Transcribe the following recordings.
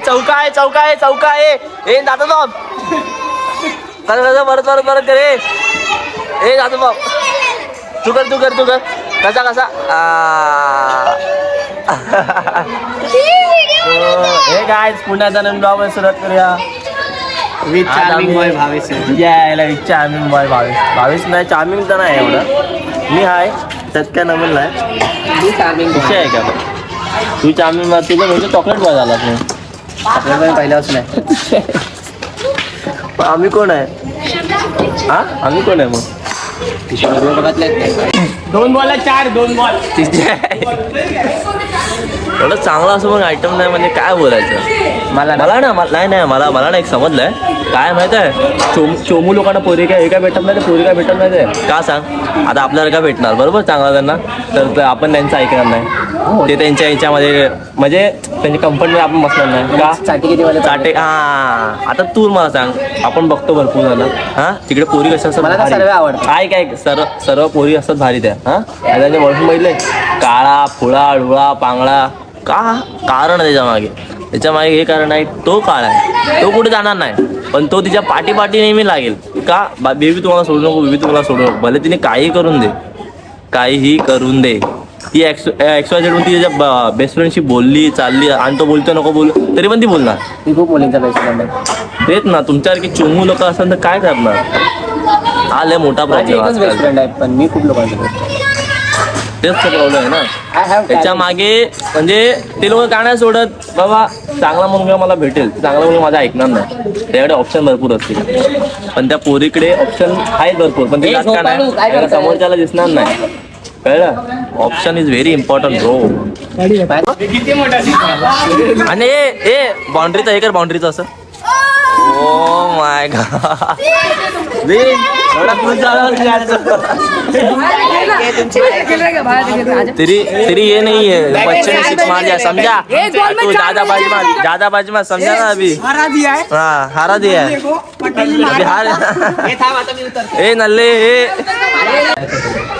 चौका आहे ए दादा बाप परत करे ए दादा बाप तू कर कसा हे काय पुन्हा नवीन ब्लॉग मध्ये सुरुवात करूया. विथ चार्मिंग बॉय भावेश नाही चार्मिंग तर नाही एवढं मी हाय त्यात काय नवीन नाही विषय आहे का तू चार्मिंग तुझं म्हणजे चॉकलेट बॉय झाला नाही आपल्याला पहिल्यापासून नाही. आम्ही कोण आहे हा आम्ही कोण आहे मग 2 बॉल 4 2 बॉल एवढं चांगला असं मग आयटम नाही म्हणजे काय बोलायचं मला ना एक समजलंय काय माहित आहे चोमू लोकांना पोरी काय हे काय भेटत नाही पोरी काय भेटत नाही ते का सांग आता आपल्याला काय भेटणार बरोबर चांगला त्यांना तर आपण त्यांचं ऐकणार नाही ते त्यांच्या ह्याच्यामध्ये म्हणजे त्यांच्या कंपनीमध्ये आपण बसणार नाही का चाटे हा आता तू मला सांग आपण बघतो भरपूर जण हा तिकडे पोरी कशा असतात सर्व आवडतात काय सर्व पोरी असतात भारी त्या हा त्यांच्या वळून बघितले काळा फुळा डुळा पांगळा का कारण त्याच्या मागे हे कारण आहे तो काळा आहे तो कुठे जाणार नाही पण तो तिच्या पाठी नेहमी लागेल का बेबी तुम्हाला सोडू नको भले तिने काहीही करून दे ती एक्सवायझेड ती त्याच्या बेस्ट फ्रेंडशी बोलली चालली आणि तो बोलतो नको बोल तरी पण ती बोलणार ती खूप बोलींचा बेस्ट फ्रेंड आहे तेच ना तुमच्यासारखी चोमू लोक असतात तर काय करणार हा लय मोठा प्रॉब्लेम बेस्ट फ्रेंड आहे पण मी खूप लोकांचे तेच प्रॉब्लेम आहे ना त्याच्या मागे म्हणजे ते लोक का नाही सोडत बाबा चांगला मुलगा मला भेटेल चांगला मुलगा माझा ऐकणार नाही त्याच्याकडे ऑप्शन भरपूर असतील पण त्या पोरीकडे ऑप्शन आहेत भरपूर पण ते का नाही समोरच्याला दिसणार नाही कळलं option is very important bro आणि ए बाउंड्रीचं हे कर बाउंड्रीचं असं ओ माय गॉड तेरी ये नहीं है बच्चे ने सिक्स मार दिया समझा तू ज्यादा बाजी मार समझा ना अभी हाँ हारा दिया है अभी हार ए नल्ले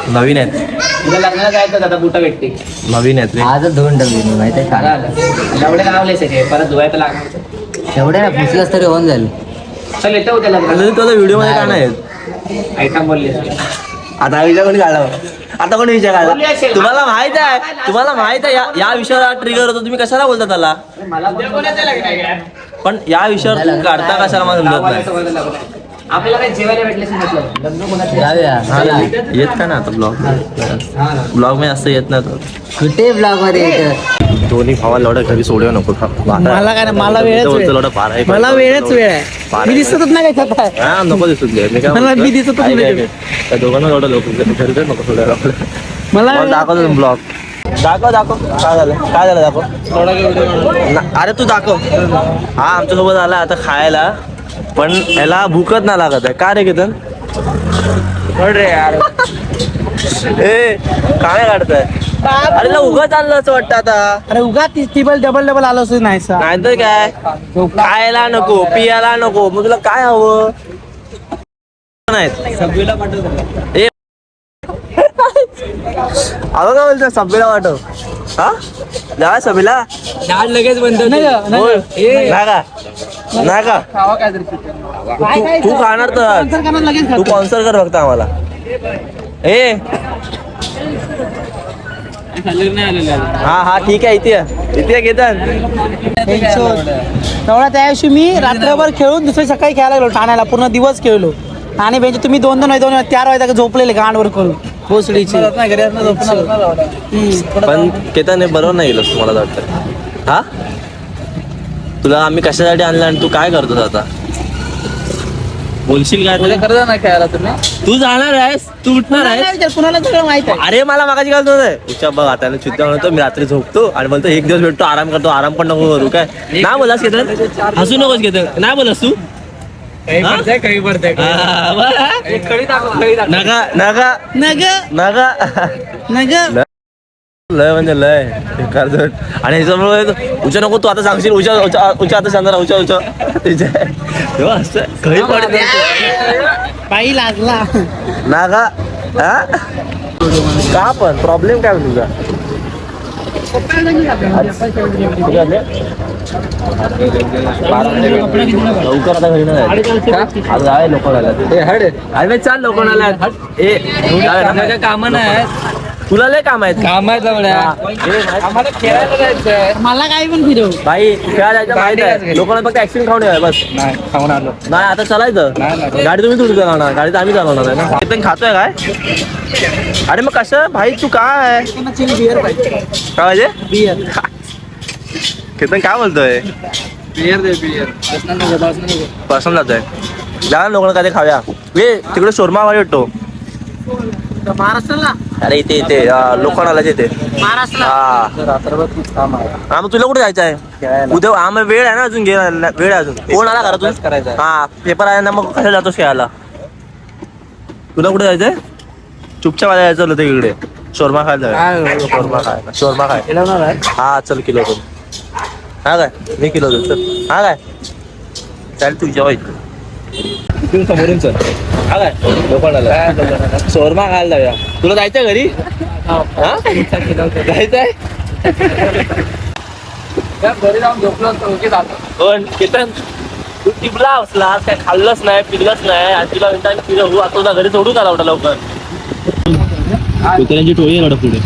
नवीन आहेत तुला लग्नाला जायचं दादा बुटा भेटते नवीन आहेत आज दोन डबे माहिती आहे एवढे लावले सगळे परत धुवायला लागणार एवढ्या ना पुसलास तरी होऊन जाईल चल येतो त्याला व्हिडिओ मध्ये काय नाही आयटम बोलले आता विषय कोणी काढला आता कोणी विषय काढला तुम्हाला माहित आहे या विषयाला ट्रिगर होतो तुम्ही कशाला बोलता त्याला पण या विषयावर काढता कशाला मला समजत नाही आपल्याला काही जेवायला भेटले येत का ना आता ब्लॉग मी असं येत नाही कुठे ब्लॉग मध्ये येतं दोन्ही भावाला लढा घरी सोडू नको मला काय मला वेळच मला वेळच वेळ आहे मी दिसतच नाही काय हा नको दिसत मी मी दिसत त्या दोघांना एवढं लोक घरी नको सोडायला मला दाखव ब्लॉग दाखव काय झालं दाखव अरे तू दाखव हा आमच्यासोबत आला आता खायला पण याला भूकच नाही लागत आहे का रे केतन रे यार ए काय काढताय अरे उगाच आणलं असं वाटतं आता अरे उगा डबल आलो असं नाही तर काय खायला नको पियाला नको मग तुला काय हवं नाही अगं काय बोलतो सभेला वाटव हा जा सभेला लगेच बंद नाही का तू खाणार तर तू स्पॉन्सर कर फक्त आम्हाला ए हा ठीक आहे इथे घेतात तेवढा त्या दिवशी मी रात्रभर खेळून दुसऱ्या सकाळी खेळायला गेलो ठाण्याला पूर्ण दिवस खेळलो आणि बेंच तुम्ही दोन 4 वाजता झोपलेले गांडवर करून भोसडीची पण केतन हे बरोबर नाही गेलं मला वाटतं हा तुला आम्ही कशासाठी आणलं आणि तू काय करतोस आता बोलशील काय करता ना खेळायला तुम्ही तू जाणार आहेस तू उठणार आहेस कुणाला सगळं माहित आहे अरे मला मागाची काय उच्चा बघ आता चित्ता म्हणतो मी रात्री झोपतो आणि बोलतो एक दिवस भेटतो आराम करतो आराम पण नको करू काय नाही बोलास केतन हसू नकोस केतन नाही बोलास तू लय म्हणजे लय आणि ह्याच्यामुळे उच्च नको तू आता सांगशील उच्च आता सांगणार उच्च काही पडत बाई लागला नागा का पण प्रॉब्लेम काय तुझा किती वाजले? लवकर आता घरी नाही जायचं. आज आहे लोकणाला अरे चाल लोकणाला काम नाही तुला लय काम आहेत आम्हाला खेळायला जायचंय. मला काही पण फिरव. भाई खेळा जायचं माहिती आहे लोकांना फक्त ऍक्सिडेंट खाऊन येणार बस. नाही खाऊन आलो. नाही आता चालायचं गाडी तुम्ही थोडी चालवणार गाडी तर आम्ही चालवणार आहे ना. केतन खातोय काय अरे मग कसं भाई तू काय बिअर पाहिजे. काय पाहिजे बिअर. केतन काय बोलतोय बियर दे बियर. पर्सनल जातोय जा लोकांना काय खाऊया ए तिकडे शोरमा भेटतो महाराष्ट्राला अरे इथे इथे लोखंडाला येते महाराष्ट्राला हा मग तुला कुठे जायचं आहे उद्या आम्ही वेळ आहे ना अजून वेळ आहे अजून कोण आला घरातून हा पेपर आहे ना मग कशा जातोस खेळायला तुला कुठे जायचंय चुपचाप जायचं होतं इकडे शोरमा खायला शोरमा खाय हा चल किलो तू हा काय मी किलो चल हा काय चालेल तू जेवायचं तिथून समोरून चल हा काय लोखंडाला शोरमा खायला जाऊया तुला जायचंय घरी जायचंय घरी जाऊन झोपलो असतो की जातो. पण केतन तू टिपला असलास काय खाल्लंच नाही पिलंच नाही आणि तुला म्हणता फिरवू आता तुला घरी सोडून आला होता लवकर कुत्र्यांची टोळी आहे पुढे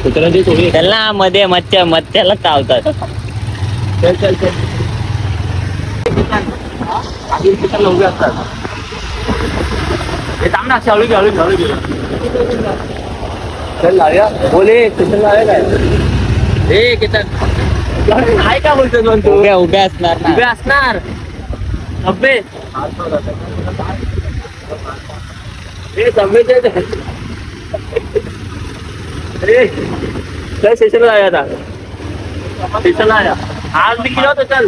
कुत्र्यांची टोळी त्याला मध्ये मच्छ्याला चावतात. चल चल चल लवकर असतात हे थांब ना हळू घे हळू घे चल लावूया बोले स्टेशन लावूया काय ए केतन काय का बोलतोय मग तू उभ्या असणार ना. उभे असणार अबे ए संवेच अरे चल स्टेशनला जाऊया आता स्टेशनला या आज मी गेलो होतो चल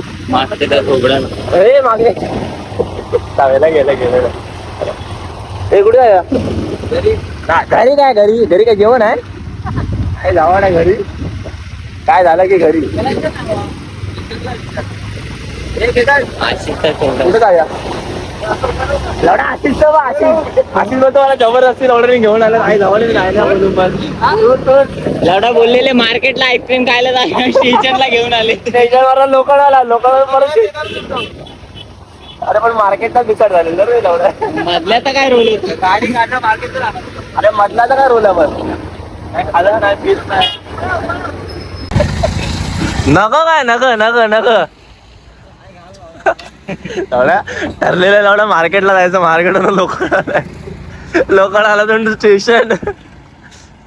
अरे मागे जावेला गेलं ए कुठे जाऊया घरी काय घरी काय जेवण आहे काय जावं नाही घरी काय झालं की घरी कुठे जाऊया लवडा आशिष बोलतो मला जबरदस्ती लवडा घेऊन आला नाही जावं नाही ना बोलून पण लवडा बोललेले मार्केटला आईस्क्रीम खायला जायला स्टेशनला घेऊन आले. स्टेशनवर लोकांना परत अरे पण मार्केटला बिचार झालेलं रे लवडा मधल्या तर काय रोल होत. गाडी काढणं मार्केट अरे मधला तर काय रोल आहे पण काय खाल्लं नाही पीत नाही नको काय नको लवडा ठरलेलं लवडा मार्केटला जायचं मार्केटला लोकांना आला तर स्टेशन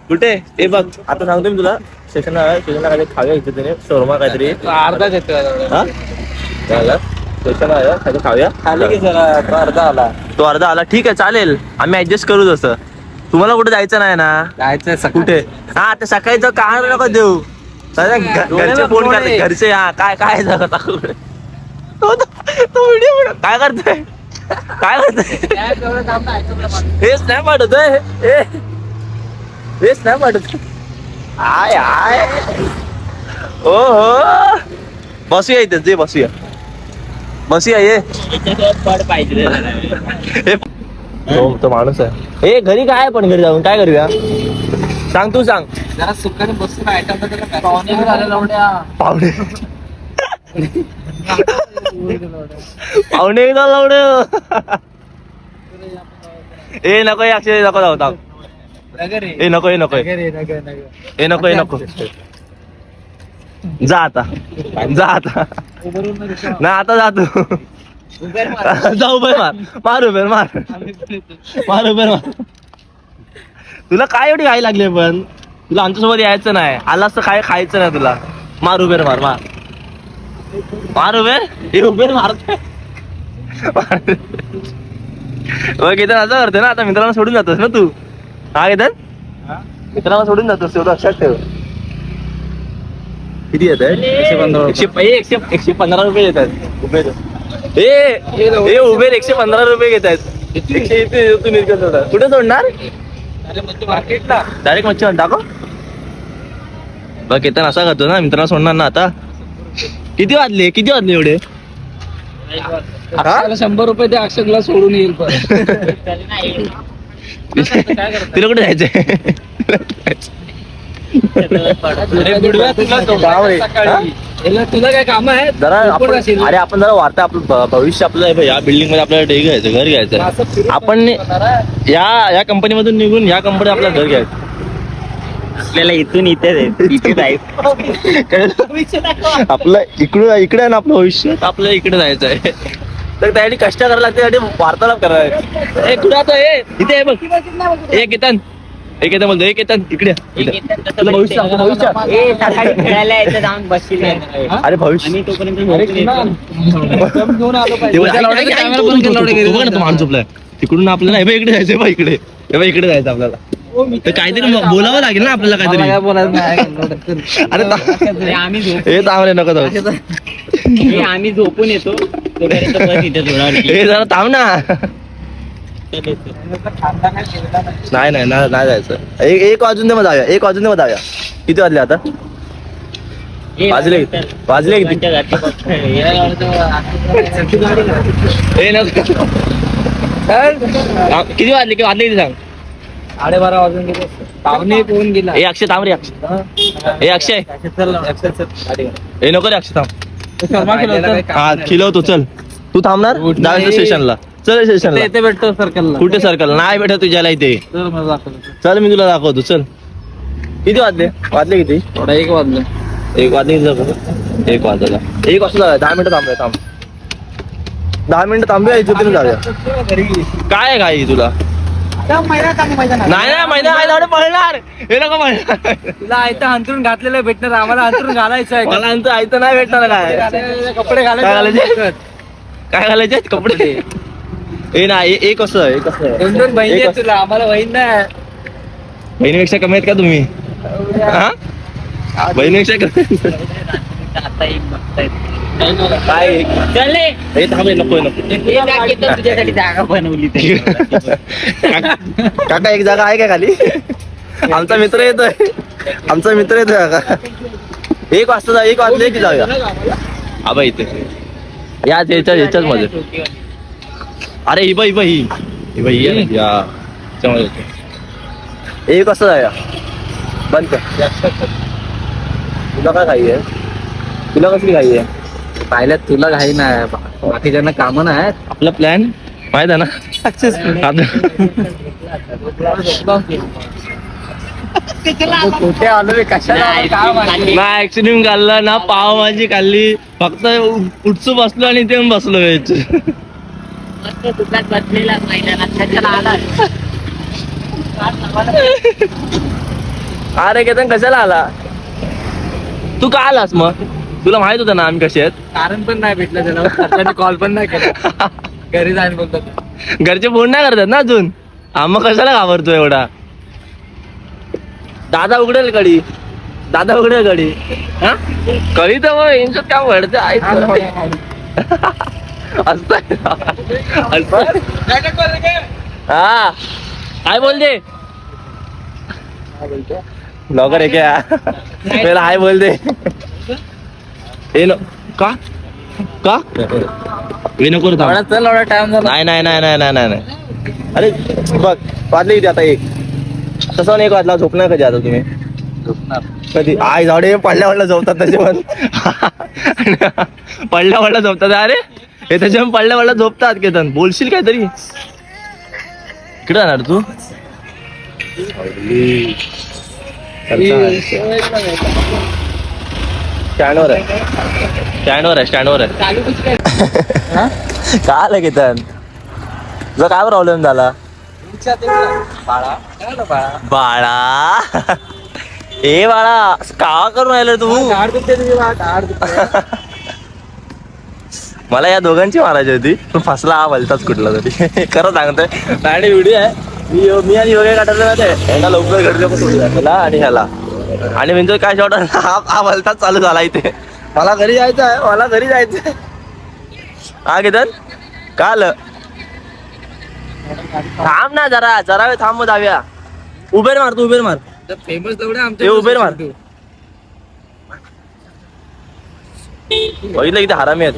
कुठे ते बघ आता सांगतो मी तुला स्टेशनला काहीतरी खाऊया इथे त्याने शोरमा काहीतरी अर्धाच येतो. हा झालं स्टेशन आहे काहीतरी खाऊया खाली की जरा तो अर्धा आला ठीक आहे चालेल आम्ही ऍडजस्ट करू तसं तुम्हाला कुठे जायचं नाही ना जायचंय कुठे हा आता सकाळी तर काय नको देऊ घरचे फोन करते घरचे हा काय जागा तो व्हिडिओ काय करतोय हेच नाही पाठवतोय हेच नाही पाठवत आय ओ हो बसूया इथे जे बसूया ये तो माणूस आहे ए घरी काय पण घरी जाऊन काय करूया सांग तू सांग जरा सुखाने बसून आयटम पाहुणे झालेला उड्या. पाहुणे एकदा लावडे ए नको अक्षय नको जाऊ ए नको जा आता ना आता जातो जाऊ मार तुला काय एवढी घाई लागली पण तुला आमच्यासोबत यायचं नाही आलास तर काय खायचं नाही तुला मार उभेर मारतोय केतन असं करते ना आता मित्रांना सोडून जातोस ना तू हा केतन मित्रांना सोडून जातोस तेवढं लक्षात ठेव किती येत आहे 115 रुपये येतात उबेर 115 रुपये घेत आहेत 100 इथे कुठे सोडणार मार्केटला डायरेक्ट मच्छी टाको बघ केतन असा करतो ना मित्रांना सोडणार ना आता किती वाजले एवढे अक्षयला 100 रुपये दे अक्षयला सोडून येईल पण तिला कुठे जायचंय अरे बुडव्या तुला काम आहे. सकाळी. तुला काय काम आहे जरा तू पण आपण असेल. अरे आपण जरा वार्ता आपलं भविष्य आपलं आहे बघ, या बिल्डिंग मध्ये आपल्याला हे घ्यायचं, घर घ्यायचं असं फिरून आपण या कंपनीमधून निघून या कंपनीत आपलं घर घ्यायचं. आपल्याला इथून इथे जायचं. आपलं इकडे आहे ना आपलं भविष्य, तर आपल्याला इकडे जायचं आहे. तर त्यासाठी कष्ट करायला लागते, त्यासाठी वार्तालाप करायला लागते. कुठे आता इथे आहे बघ, एक येतन बोलतो, एक येतन इकडे तुला भविष्य सांगतो, भविष्य ए, सकाळी खेळायला यायचं जाऊन बसशील अरे भविष्य आणि तोपर्यंत घेऊन आलो पाहिजे. तेव्हा तू बघ ना, तो माणूस झोपलाय तिकडून आपल्याला हे बघ इकडे जायचंय बा, इकडे हे बघ इकडे जायचं आपल्याला. तर काहीतरी बोलावं लागेल ना आपल्याला मला काय काहीतरी. बोलायचं नाही. अरे आम्ही हे थांब रे, नको जाऊ. आम्ही झोपून येतो तोपर्यंत बस इथे थोडा वेळ. हे जरा थांब ना. नाही नाही नाही नाही जायचं. एक वाजून दे मग जाऊया, एक वाजून दे मग जाऊया. किती वाजले आता? वाजले किती? हे नको. किती वाजले किती सांग. 12:30 वाजून गेले. पाहुणे पोहून गेला. हे अक्षय थांब रे, अक्षय हे अक्षय हे नको रे, अक्षय थांब. हा खिलवतो, चल तू थांबणार जायचं स्टेशनला. चल स्टेशनला. इथे भेटतो सर्कलला. कुठे सर्कल नाही भेटत तुझ्याला इथे. चल मी तुला दाखवतो, चल. किती वाजले किती? थोडा 1 वाजलं. एक वाजले किती? 1 वाजला. 1 वाजता जाऊया. 10 मिनिटं थांबूया, थांब 10 मिनिटं थांबूया, इथे जाऊया. काय आहे काय तुला? नाही नाही महिना काय जाऊ पळणार, हे नको पळणार. तुला आयतं अंतरून घातलेलं भेटणार, आम्हाला अंतरून घालायचं आहे. मला आमचं आयतं नाही भेटणार. कपडे काय घालायचे? काय घालायचे कपडे? हे नाही, एक असं आहे, एक असं आहे. 2 बहिणी एक आहेत असं. तुला, आम्हाला बहीण नाही. बहिणीपेक्षा कमी आहेत का तुम्ही? हा बहिणीपेक्षा कमी? आता एक बघतायत. काय चल रे. हे थांब रे, नको नको. हे जाग येतं, तुझ्यासाठी जागा बनवली ते. काका एक जागा आहे का खाली? आमचा मित्र येतोय, आमचा मित्र येतोय काका. 1 वाजता जा, 1 वाजले की जाऊया. आबा इथे याच्याच मध्ये. अरे ही बाई ही आहे ना, या त्याच्यामध्ये येते. 1 वाजता जाऊया. बंद कर. तुला काय घाई आहे? तुला कसली घाई आहे? पाहिल्यात तुला घाई नाही, बाकीच्यांना कामं नाही. आपला प्लॅन माहित आहे ना, सक्सेसफुल. कुठे आलोय, कशाला आलोय, काय माहिती. ना आईस्क्रीम खाल्ला ना पावभाजी खाल्ली, फक्त उठचू बसलो आणि इथे येऊन बसलो. मस्त दुकानात बसलेला मैदानात त्याच्याला आला. अरे केतन कशाला आला तू? का आलास मग? तुला माहित होतं ना आम्ही कसे आहेत. कारण पण नाही भेटलं त्याला, कॉल पण नाही केला. घरी जाईन बोलतात. घरचे फोन नाही करतात ना अजून. मग कशाला घाबरतो एवढा? दादा उघडेल कडी, दादा उघडेल कडी. हा कडी तर मग यांच्यात काय वळतं हा काय बोलते लवकर एक पहिला हाय बोल दे. हे का का हे नको चल एवढा टाइम झाला. नाही नाही नाही नाही नाही नाही नाही. अरे बघ वाजले किती आता? 1 तसं नाही, 1 वाजला. झोपणार कधी आता तुम्ही? कधी? आई झाडे पडल्या झोपतात त्याच्यावर. पडल्या झोपतात. अरे हे त्याच्यावर पडल्या झोपतात. केतन बोलशील काहीतरी? इकडे जाणार तू? स्टँडवर आहे, स्टँडवर आहे, स्टँडवर आहे. काय आलं केतन? तुझा काय प्रॉब्लेम झाला? बाळा ए बाळा का करून राहिलं तू? मला या दोघांची मारायची होती, पण फसला हा भलताच कुठला तरी. खरं सांगतोय. आणि व्हिडिओ आहे, मी आणि योगे काढलं ना, ते ह्याला लवकर घडलं आणि ह्याला आणि म्हणजे काय शेवट हा भलताच चालू झाला इथे. मला घरी जायचं आहे, मला घरी जायचं आहे. हा केतन का आलं? थांब ना जरा, जरा वेळ थांब, जाऊया. उबेर मार, तू उबेर मार. फेमस तेवढे ते उबेर मार. बघितलं किती हरामी आहेत.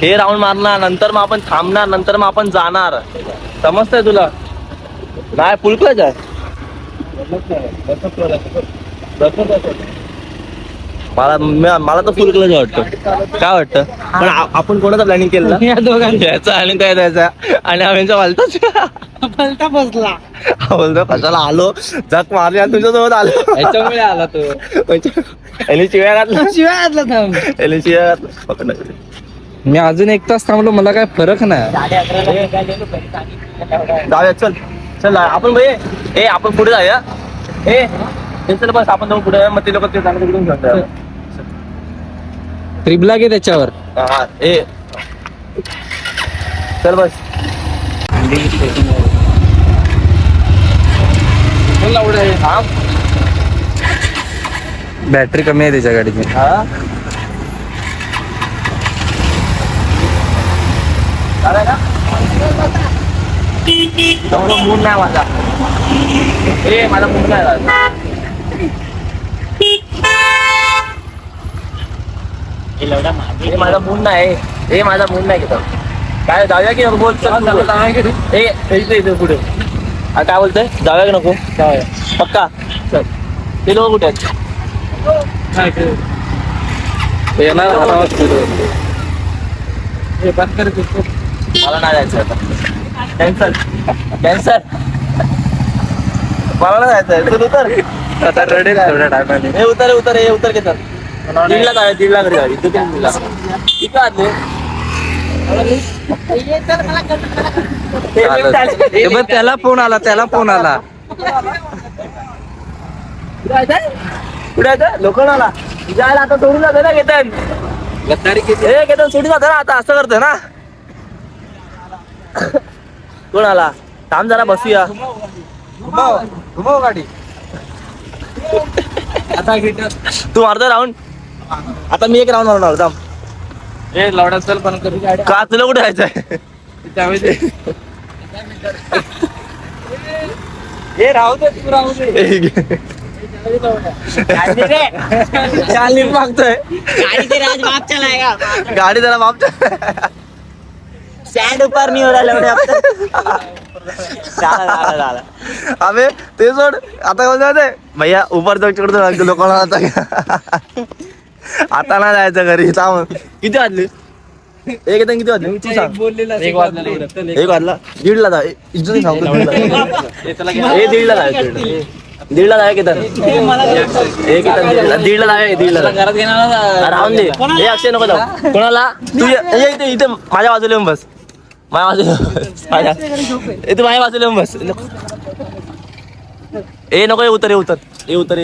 हे राऊंड मारणार, नंतर मग आपण थांबणार, नंतर मग आपण जाणार. समजतंय तुला? नाही पुलकच आहे. मला तर फुल क्लच वाटतं. काय वाटतं? पण आपण कोणाचं प्लॅनिंग केलं या दोघांनी याचा आणि त्या द्यायचा आणि आम्ही वालताच पलटा बसला. बोलतो कशाला आलो जग मारली आणि तुझ्यासोबत आलो याच्यामुळे आला तो. याने शिव्या घातला शिवाय घातला थांब. याने शिव्या घातला. मी अजून 1 तास थांबलो, मला काय फरक नाही. जाऊया चल चल आपण भाई ए आपण पुढे जाऊया. ए चल बस आपण जाऊ पुढे मग ते लोक ते चांगलं तिकडून घेऊन जाऊया. ट्रिपला घे त्याच्यावर. हा ए चल बस. थांब. बॅटरी कमी आहे त्याच्या गाडीची. हा झालं का? मूड नाही माझा. ए माझा मूड नाही झाला. हे माझा मूड नाही. हे माझा मूड नाही घेतो. काय जाऊया की नको बोल. इथे इथे पुढे काय बोलतोय? जाऊया की नको? पक्का चल. ते लोक कुठे आहेत? मला नाही जायचं आता. Cancel cancel. मला नाही जायचं. तू उतर. आता रडेल थोड्या टायमाने. हे उतर उतर हे उतर घेतात. 3 जाऊया 3 घरी जाऊया. इथे 3 इथं आले. त्याला फोन आला, त्याला फोन आला. कुठे आहे लोखंडाला जायला आता सोडून जाते ना केतन. गद्दारी किती. हे केतन सोडून जाते ना आता असं करतोय ना. कोण आला? थांब जरा बसूया. घुमाव गाडी. आता तू मारतोय राऊंड. आता मी 1 राऊंड मारणार. थांब. हे लवडा चल पण कधी गाडी. का तुला कुठे जायचंय? हे राहू दे, तू राहू दे. चालली मागतोय गाड़ी तेरा आज बाप चलाएगा. गाडी त्याला माप. सैंड ऊपर नहीं हो रहा लौड़े अब तक. अबे ते सोड. आता काय बोलतोय भैया उपर जाऊ लोकांना आता ना जायचं घरी. थांब. किती वाजले? एक किती वाजले? तू सांग. बोललेला 1 वाजला. 1 वाजला. 1:30 जा. इज्जत सांगतो. 1:30 जायचं. 1:30 जाय केतन. 1:30 जाय. 1:30 घरात घेणार. राहून दे. हे अक्षय नको जाऊ. कोणाला? तू इथे इथे माझ्या बाजूला येऊन बस. माझ्या बाजूला तू माझ्या बाजूला येऊन बस. ए नको उतर उतर उतर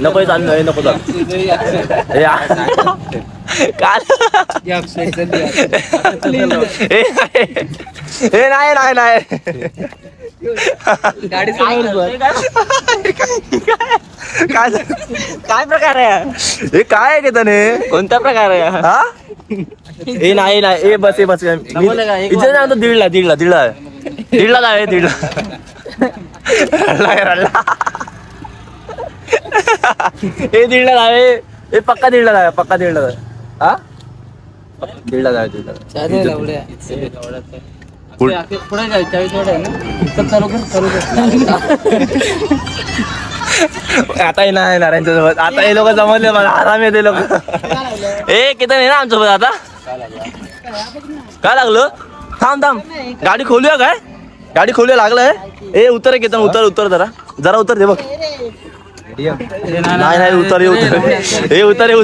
नको चालू नको चालू. हे नाही नाही नाही. गाडी समोर. काय प्रकार आहे? हे काय आहे केतन? हे कोणता प्रकार आहे हा? हे नाही नाही. ए बस. हे बस इथे ना 1:30 जावे. 1:30 रडला. हे 1:30 जावे. हे पक्का 1:30 जावे. पक्का 1:30 जावे. हा 1:30 जावे. 1:30 पुढे जायचं आता नाही नारायणच्या सोबत. आता हे लोक जमवले मला आराम येते लोक. ए किती आहे ना आमच्यासोबत आता. काय लागलं? थांब थांब. गाडी खोलूया काय? गाडी खोलूया लागलंय. ए उतर केतन. उतर जरा जरा उतर दे बघ. नाही नाही उतर. हे उतर हे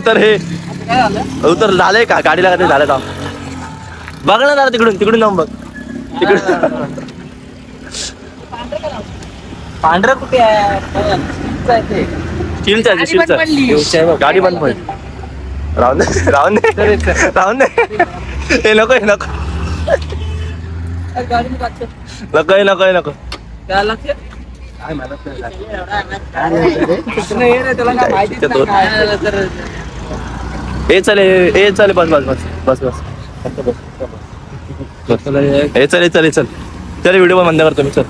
उतर. झालंय का? गाडीला काय झालं? थांब बघ ना जरा तिकडून जाऊन बघ. तिकडून पांढरं कुठे आहे? स्टीलचं गाडी बंद पडली. राहून दे. हे नको हे चल बस हे चल व्हिडिओ बंद करतो मी. चल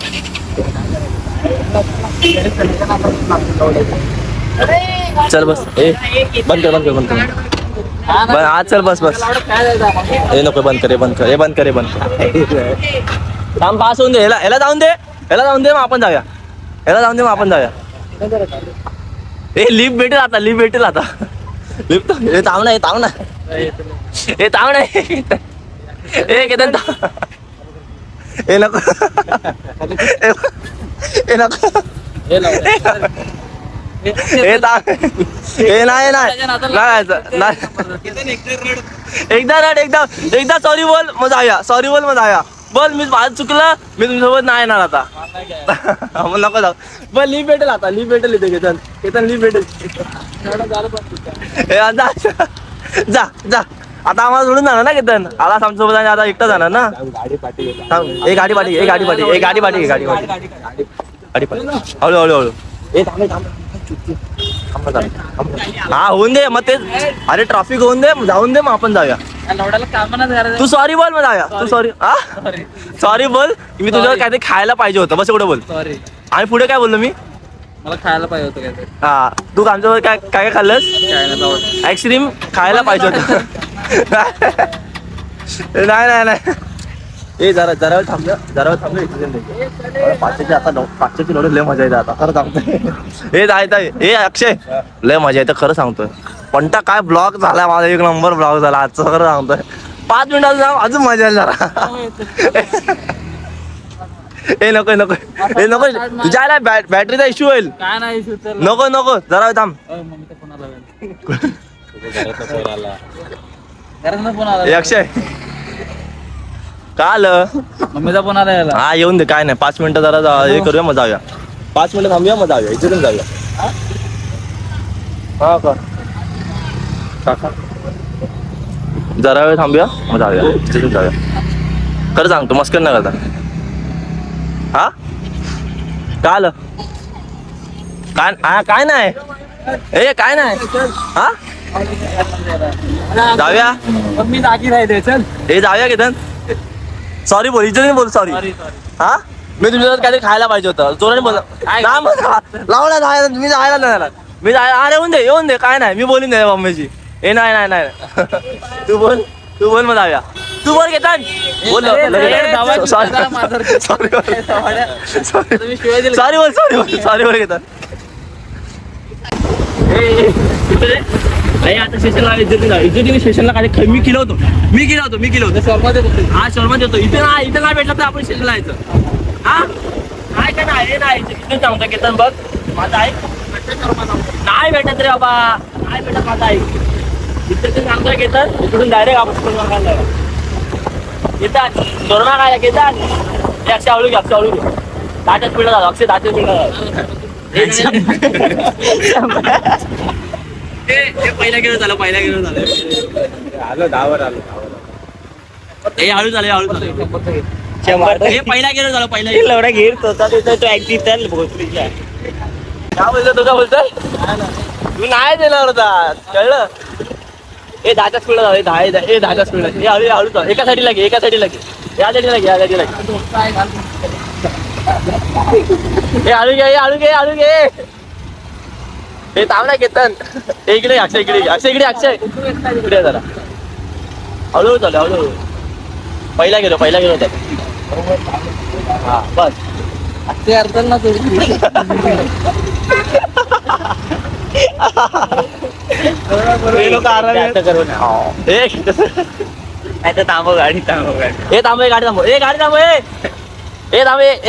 चल बस. ए बंद कर. आज चल बस. हे नको बंद कर. थांब पास होऊन दे. याला जाऊन दे. मग आपण जाऊया. ए लिफ्ट भेटेल आता लिफ्ट हे थांब ना हे थांब ना ए केतन ए नको ए नको हे थांब हे नाही एकदा सॉरी बोल मग जाऊया बोल मी माझं चुकलं मी तुमच्यासोबत नाही येणार आता मग नको जाऊ पण लिफ्ट भेटेल इथे केतन लिफ्ट भेटेल जा आता आम्हाला सोडून जाणार ना केतन आलास आमच्यासोबत आणि आता एकटा जाणार ना गाडी पाठी हळू हा होऊन दे मग तेच अरे ट्रॅफिक होऊन दे जाऊन दे मग आपण जाऊया तू सॉरी बोल मग जाऊया तू सॉरी बोल मी तुझ्यावर काहीतरी खायला पाहिजे होतं बस एवढं बोल सॉरी आणि पुढे काय बोललो मी मला खायला पाहिजे होतं काहीतरी हा तू आमच्यावर काय खाल्लंस आईस्क्रीम खायला पाहिजे होतं नाही ए जरा वेळ थांबलं पाचशेची नोट लय मजा येते आता खरं सांगतोय हे अक्षय लय मजा येते खरं सांगतोय पंटा काय ब्लॉग झाला माझा एक नंबर ब्लॉग झाला आजचं खरं सांगतोय 5 मिनिटात जाऊ अजून मजा येईल जरा ए नको तुझ्या बॅटरीचा इश्यू होईल काय नाही नको जरा वेळ थांब ए अक्षय काय आलं मम्मीचा फोन आला याला हा येऊन दे काय नाही 5 मिनिटं जरा हे करूया मग जाऊया 5 मिनिटं थांबूया मग जाऊया इथे जाऊया हा का जरा वेळ थांबूया मग जाऊया इथे जाऊया खरं सांगतो मस्कर नाही करता हा काय आलं काय नाही ए काय नाही हा जाऊया मम्मी जागी राहते चल हे जाऊया केतन सॉरी बोल इज्जतीने बोल सॉरी हा मी तुमच्यासोबत काहीतरी खायला पाहिजे होतं जोराने बोल लावला मी जायला नाही अरे येऊन दे काय नाही मी बोलीन दे मम्मीची ए नाही तू बोल मग जाऊया तू बोल केतन बोल सॉरी बोल केतन आता स्टेशनला इज्जतीने स्टेशनला काय मी केलं होतो हा शर्मा देतो इथे नाही भेटला तर आपण स्टेशनला यायचं हा नाही इथे सांगतो केतन बघ माझा ऐक नाही भेटत रे बाबा नाही भेटत माझा ऐक इथे ते सांगतोय केतन इकडून डायरेक्ट आपण येतात शोरमा काय केतन हे अक्षय आवळू घे दाटच पिढा झाला अक्षय दाटच पिढा झाला पहिल्या गेलो झालं आलो 10 वर हे हळू झालं 100 हे पहिला गेलो झालं एवढा घेत होता तो ऍक्टिव्ह तर भोसरीच्या काय बोलतो तू काय बोलतोय तू नाही देणार होता कळलं हे 10च्या स्पीड झालं 10च्या स्पीड हे हळू चाल एका साईडला घे या साईडला घे हे हळू घे हे थांब ना केतन इकडे अक्षय इकडे जरा हळू चालू पहिला गेलो होता हा बस ते अर्थ ना थांबव गाडी थांबव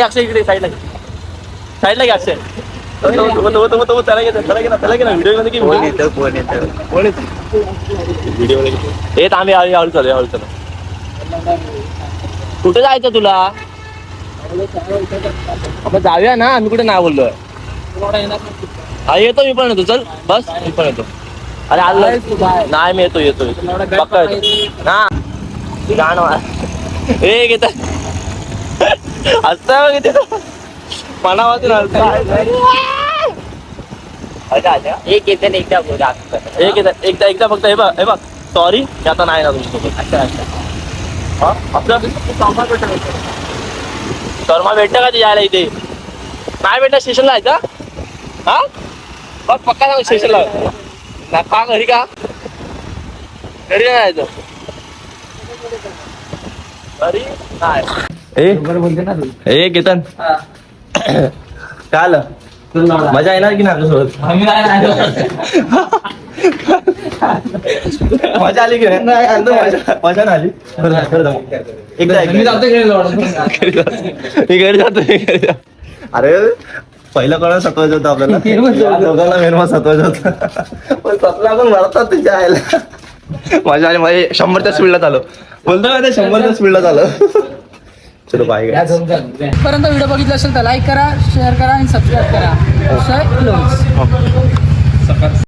अक्षय इकडे साईडला घे अक्षय त्याला घे व्हिडिओ हे थांबे हळू चालू कुठे जायचं तुला आपण जाऊया ना आम्ही कुठे नाही बोललोय हा येतो मी पण येतो चल बस मी पण येतो अरे आलं नाही मी येतो पक्का येतो ना गाणं हे घेत हसता बघ इथे मनावातून एक येते एकदा बोला एकदा फक्त हे बघ सॉरी आता नाही ना तुमच्यासोबत शर्मा भेटतं का ते यायला इथे नाही भेटत स्टेशनला जायचं हा बघ पक्का सांग स्टेशनला का घरी नाही जायचं घरी नाही बोलते ना तू केतन काय आलं मजा येणार की नाही आपल्यासोबत मजा आली की नाही मजा नाही आली एकदा मी जातो घरी जाऊन. मी घरी जातो. अरे पहिलं कोणाला सतवायचं होतं आपल्याला दोघांना मेनवा सतवायचं होतं पण सतला पण भरतात तिच्या आयला मजा आली माझे 100च्या स्पीडला आलो बोलतो का ते 100च्या स्पीडला आलं चलो बाय या जाऊन जा, जा. पर्यंत व्हिडिओ बघितला असेल तर लाईक करा शेअर करा आणि सबस्क्राईब करा.